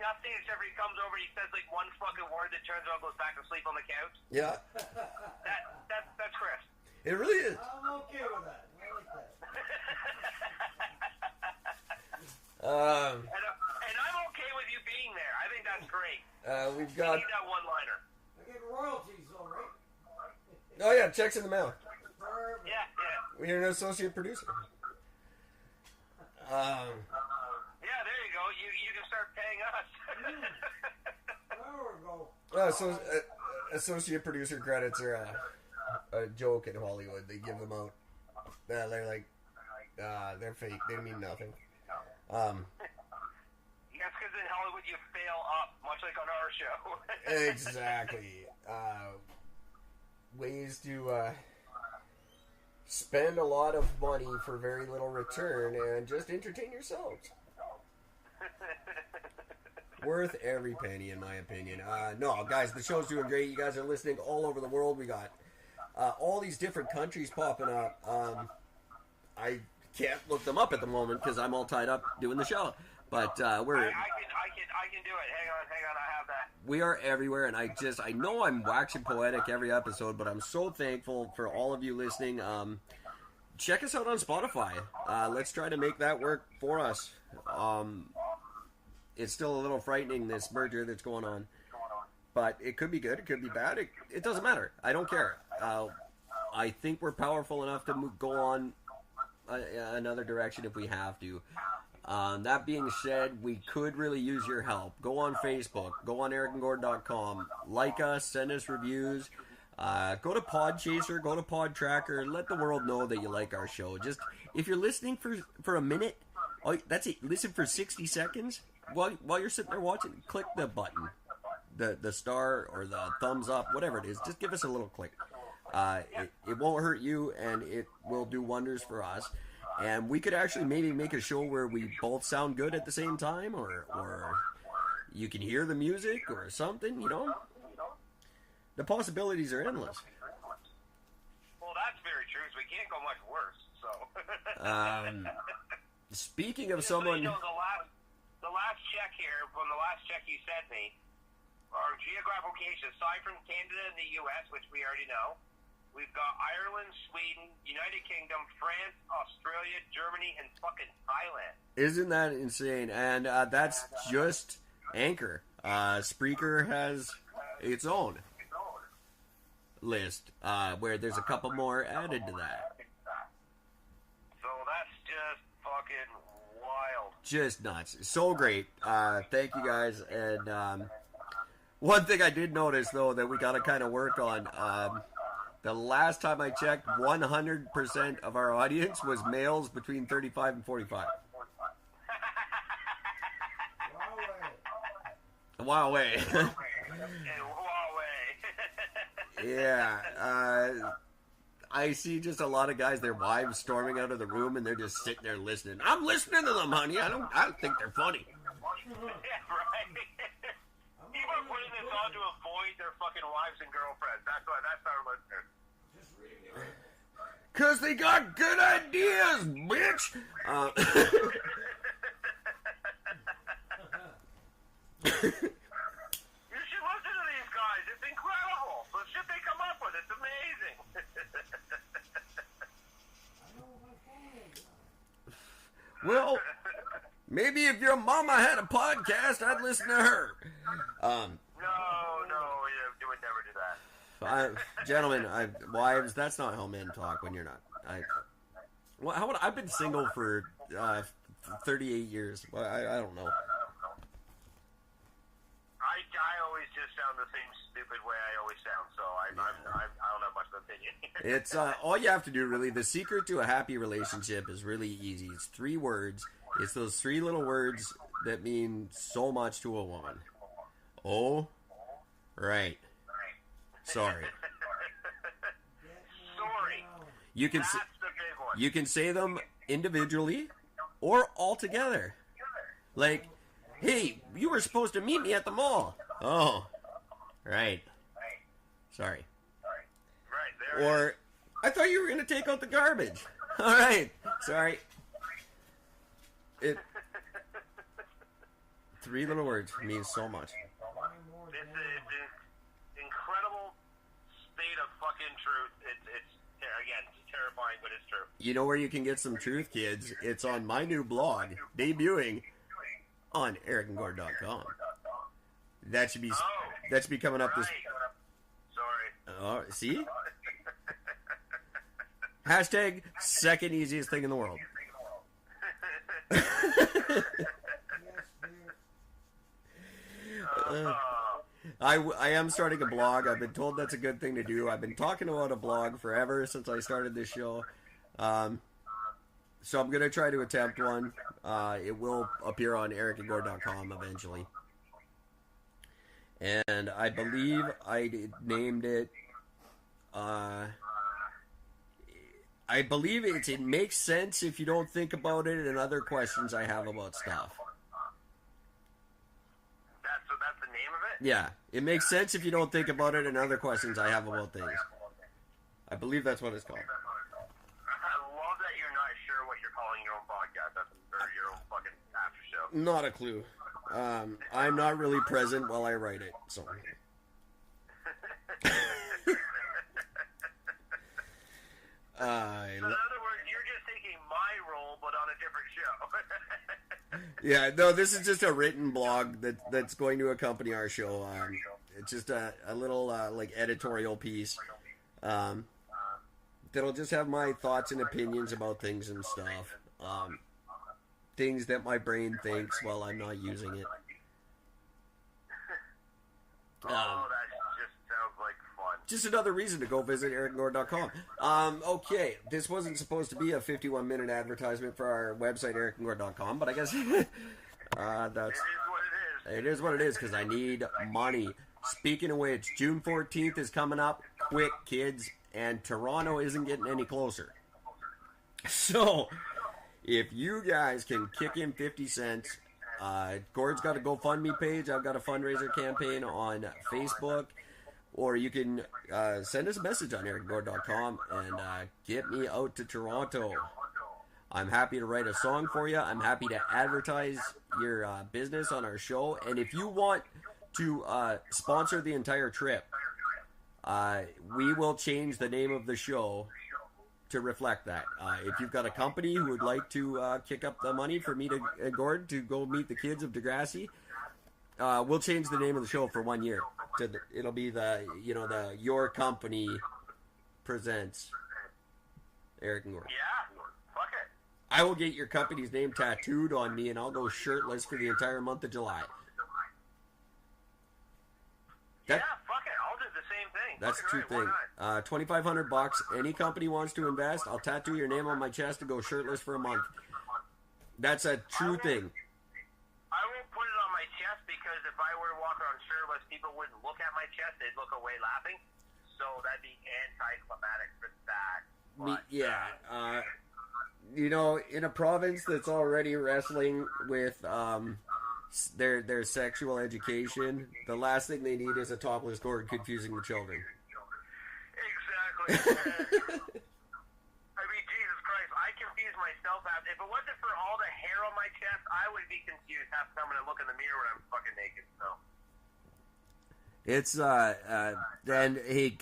nothing except for he comes over, he says like one fucking word that turns around, goes back to sleep on the couch. Yeah. That's Chris. It really is. I'm okay with that. I like that. And I'm okay with you being there. I think that's great. We've got. You need that one-liner. I get royalties, all right? Oh yeah, checks in the mail. Perfect. Yeah. We're an associate producer. Yeah, there you go. You can start paying us. There we go. So associate producer credits are a joke in Hollywood. They give them out. They're like, they're fake. They mean nothing. Yes, because in Hollywood you fail up, much like on our show. Exactly. Ways to spend a lot of money for very little return and just entertain yourselves. Worth every penny, in my opinion. No, guys, the show's doing great. You guys are listening all over the world. We got all these different countries popping up. I can't look them up at the moment because I'm all tied up doing the show. But we're. I can do it. Hang on. I have that. We are everywhere, and I know I'm waxing poetic every episode, but I'm so thankful for all of you listening. Check us out on Spotify. Let's try to make that work for us. It's still a little frightening, this merger that's going on. But it could be good, it could be bad. It doesn't matter. I don't care. I think we're powerful enough to go on another direction if we have to. That being said, we could really use your help. Go on Facebook. Go on ericandgord.com. Like us. Send us reviews. Go to Podchaser. Go to PodTracker. Let the world know that you like our show. Just, if you're listening for a minute, that's it. Listen for 60 seconds. While you're sitting there watching, click the button. The star or the thumbs up, whatever it is. Just give us a little click. It won't hurt you, and it will do wonders for us. And we could actually maybe make a show where we both sound good at the same time, or you can hear the music or something, you know? The possibilities are endless. Well, that's very true, so we can't go much worse, so. Speaking of Just someone... So you know, the last check here, from the last check you sent me, our geographical location, aside from Canada and the U.S., which we already know, we've got Ireland, Sweden, United Kingdom, France, Australia, Germany, and fucking Thailand. Isn't that insane? And that's just Anchor. Spreaker has its own list, where there's a couple more added to that. So that's just fucking wild. Just nuts. So great. Thank you guys. And one thing I did notice, though, that we got to kind of work on, the last time I checked, 100% of our audience was males between 35 and 45. Huawei. Yeah. I see just a lot of guys, their wives storming out of the room, and they're just sitting there listening. I'm listening to them, honey. I don't think they're funny. Yeah, right. People are putting this on to avoid their fucking wives and girlfriends. That's our listeners. Because they got good ideas, bitch! You should listen to these guys. It's incredible. The shit they come up with, it's amazing. Well, maybe if your mama had a podcast, I'd listen to her. No, you would never do that. Gentlemen, wives, that's not how men talk when you're not. I've been single for 38 years. Well, I don't know. I always just sound the same stupid way I always sound, so I don't have much of an opinion. It's all you have to do, really. The secret to a happy relationship is really easy. It's 3 words. It's those 3 little words that mean so much to a woman. Oh, right. Sorry. Sorry. You can That's the big one. You can say them individually or all together. Like, hey, you were supposed to meet me at the mall. Oh, right. Sorry. Right, there Or, I thought you were going to take out the garbage. All right. Sorry. 3 little words means so much. It's an incredible state of fucking truth. It's again, it's terrifying, but it's true. You know where you can get some truth, kids? It's on my new blog, debuting on ericandgord.com. That should be coming up this. Sorry. See? Hashtag second easiest thing in the world. I am starting a blog. I've been told that's a good thing to do. I've been talking about a blog forever since I started this show. So I'm going to try to attempt one. It will appear on ericandgord.com eventually. And I believe I named it... I believe it makes sense if you don't think about it, and other questions I have about stuff. That's the name of it? Yeah, it makes sense if you don't think about it, and other questions I have about things. I believe that's what it's called. I love that you're not sure what you're calling your own podcast. Or your own fucking after show. Not a clue. I'm not really present while I write it, so... So in other words, you're just taking my role, but on a different show. Yeah, no, this is just a written blog that's going to accompany our show. It's just a little like editorial piece that'll just have my thoughts and opinions about things and stuff. Things that my brain thinks while I'm not using it. That just sounds like fun. Just another reason to go visit ericandgord.com. Okay, this wasn't supposed to be a 51-minute advertisement for our website, ericandgord.com, but I guess that's... It is what it is, because I need money. Speaking of which, June 14th is coming up. Quick, kids. And Toronto isn't getting any closer. So, if you guys can kick in 50 cents... Gord's got a GoFundMe page. I've got a fundraiser campaign on Facebook. Or you can send us a message on ericandgord.com and get me out to Toronto. I'm happy to write a song for you. I'm happy to advertise your business on our show. And if you want to sponsor the entire trip, we will change the name of the show to reflect that. If you've got a company who would like to kick up the money for me and Gord to go meet the kids of Degrassi, we'll change the name of the show for 1 year. It'll be the Your Company Presents Eric and Gord. Yeah, fuck it. I will get your company's name tattooed on me, and I'll go shirtless for the entire month of July. Yeah, fuck it. I'll do the same thing. That's the true thing. $2,500. Any company wants to invest, I'll tattoo your name on my chest and go shirtless for a month. That's a true thing. I won't put it on my chest because if I were to walk around shirtless, people wouldn't look at my chest. They'd look away laughing. So that'd be anticlimactic for that. But, in a province that's already wrestling with their sexual education, the last thing they need is a topless Gord confusing the children. Exactly. I mean, Jesus Christ, I confuse myself. If it wasn't for all the hair on my chest, I would be confused half the time when I look in the mirror when I'm fucking naked. So. It's and hey,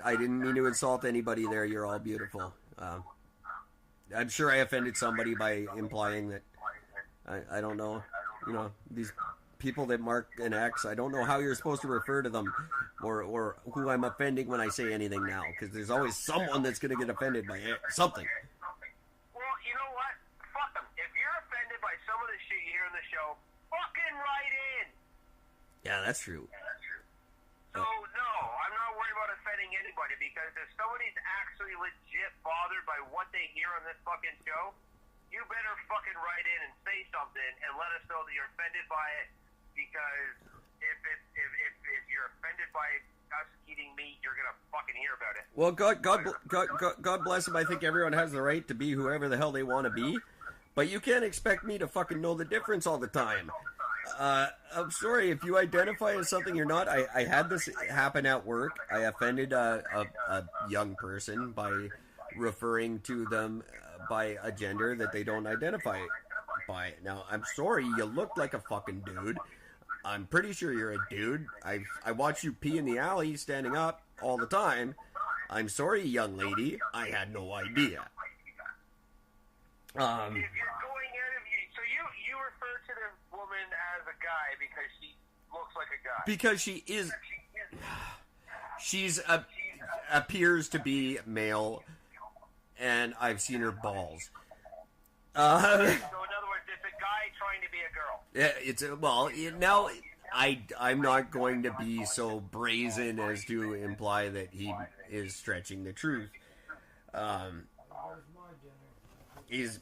I didn't mean to insult anybody there. You're all beautiful. I'm sure I offended somebody by implying that. I don't know. These people that mark an X, I don't know how you're supposed to refer to them or who I'm offending when I say anything now, because there's always someone that's going to get offended by something. Well, you know what? Fuck them. If you're offended by some of the shit you hear in the show, fucking write in. Yeah, that's true. So, no, I'm not worried about offending anybody, because if somebody's actually legit bothered by what they hear on this fucking show, you better fucking write in and say something and let us know that you're offended by it, because if you're offended by us eating meat, you're gonna fucking hear about it. Well, God bless them. I think everyone has the right to be whoever the hell they want to be, but you can't expect me to fucking know the difference all the time. I'm sorry if you identify as something you're not. I had this happen at work. I offended a young person by referring to them by a gender that they don't identify by it. Now, I'm sorry, you look like a fucking dude. I'm pretty sure you're a dude. I watch you pee in the alley standing up all the time. I'm sorry, young lady. I had no idea. If you're going out of you, so you refer to the woman as a guy because she looks like a guy. Because she's appears to be male, and I've seen her balls. So in other words, it's a guy trying to be a girl. Yeah, now I'm not going to be so brazen as to imply that he is stretching the truth.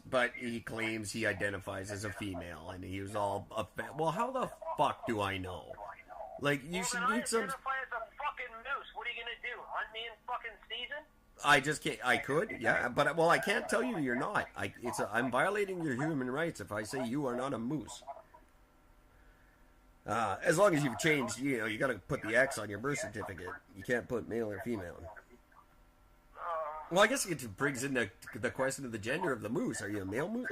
But he claims he identifies as a female, and he was all well. How the fuck do I know? Like, you should need some. Identify as a fucking moose. What are you gonna do? Hunt me in fucking season? I just can't. I could, yeah, but I can't tell you you're not. I'm violating your human rights if I say you are not a moose. As long as you've changed, you got to put the X on your birth certificate. You can't put male or female. Well, I guess it brings in the question of the gender of the moose. Are you a male moose?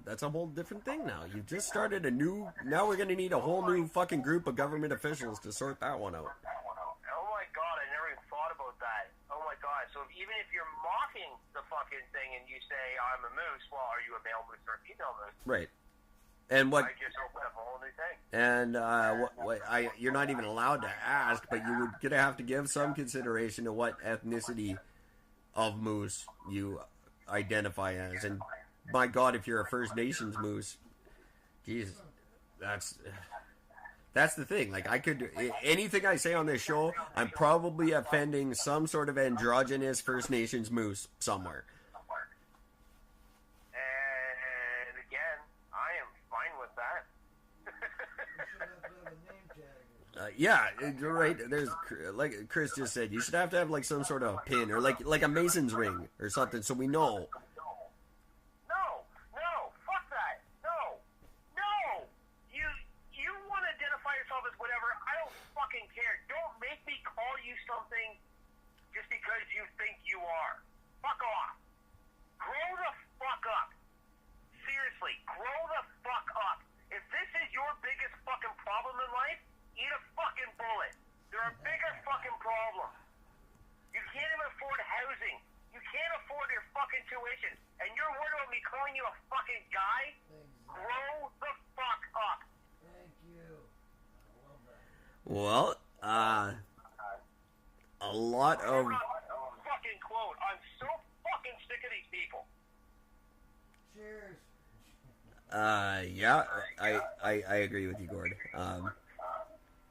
That's a whole different thing now. You've just started a new. Now we're going to need a whole new fucking group of government officials to sort that one out. Oh my god, I never even thought about that. Oh my god. So even if you're mocking the fucking thing and you say I'm a moose, well, are you a male moose or a female moose? Right. And what? I just opened up a whole new thing. And you're not even allowed to ask, but you would gonna have to give some consideration to what ethnicity of moose you identify as. And my God, if you're a First Nations moose, Jesus, that's the thing. Like, anything I say on this show, I'm probably offending some sort of androgynous First Nations moose somewhere. And again, I am fine with that. Yeah, you're right. There's, like Chris just said, you should have to have like some sort of pin or like a Mason's ring or something, so we know. No, fuck that. No. You want to identify yourself as whatever? I don't fucking care. Don't make me call you something just because you think you are. Fuck off. Grow the fuck up. Seriously, grow the fuck up. If this is your biggest fucking problem in life, eat a fucking bullet. There are bigger fucking problems. You can't even afford housing. You can't afford your fucking tuition. And you're worried about me calling you a fucking guy? Grow the fuck up. Thank you. I love that. Well, a lot of... Fucking quote. I'm so fucking sick of these people. Cheers. Yeah, I agree with you, Gord.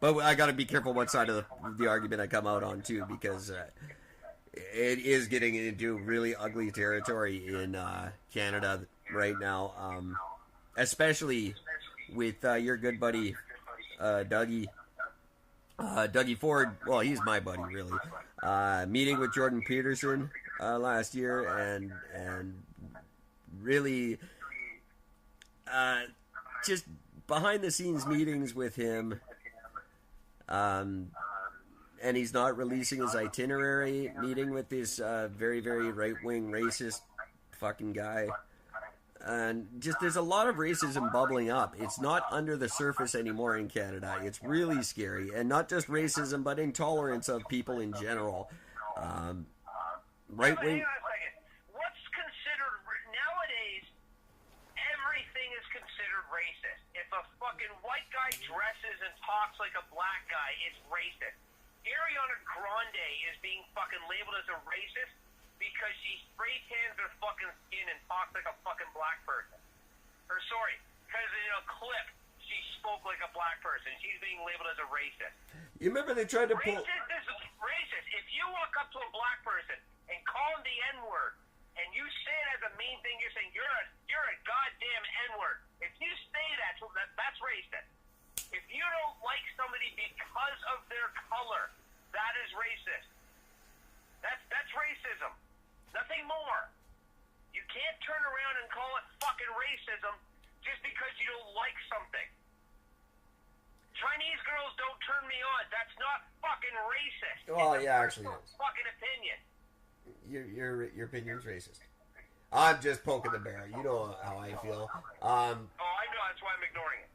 But I got to be careful what side of the argument I come out on too, because it is getting into really ugly territory in Canada right now, especially with your good buddy Dougie Ford. Well, he's my buddy, really. Meeting with Jordan Peterson last year, and really just behind the scenes meetings with him. And he's not releasing his itinerary, meeting with this very, very right-wing racist fucking guy. And just, there's a lot of racism bubbling up. It's not under the surface anymore in Canada. It's really scary. And not just racism, but intolerance of people in general. Right-wing... Hang on a second. What's considered... Nowadays, everything is considered racist. If a fucking white guy dresses and talks like a black guy, it's racist. Ariana Grande is being fucking labeled as a racist because she spray tans her fucking skin and talks like a fucking black person. Or sorry, because in a clip she spoke like a black person. She's being labeled as a racist. You remember they tried to pull... Racist is racist. If you walk up to a black person and call him the N-word, and you say it as a mean thing, you're saying you're a goddamn N-word. If you say that's racist. If you don't like somebody because of their color, that is racist. That's racism. Nothing more. You can't turn around and call it fucking racism just because you don't like something. Chinese girls don't turn me on. That's not fucking racist. Well, it's yeah, actually, fucking opinion. Your opinion's racist. I'm just poking the bear. You know how I feel. Oh, I know. That's why I'm ignoring it.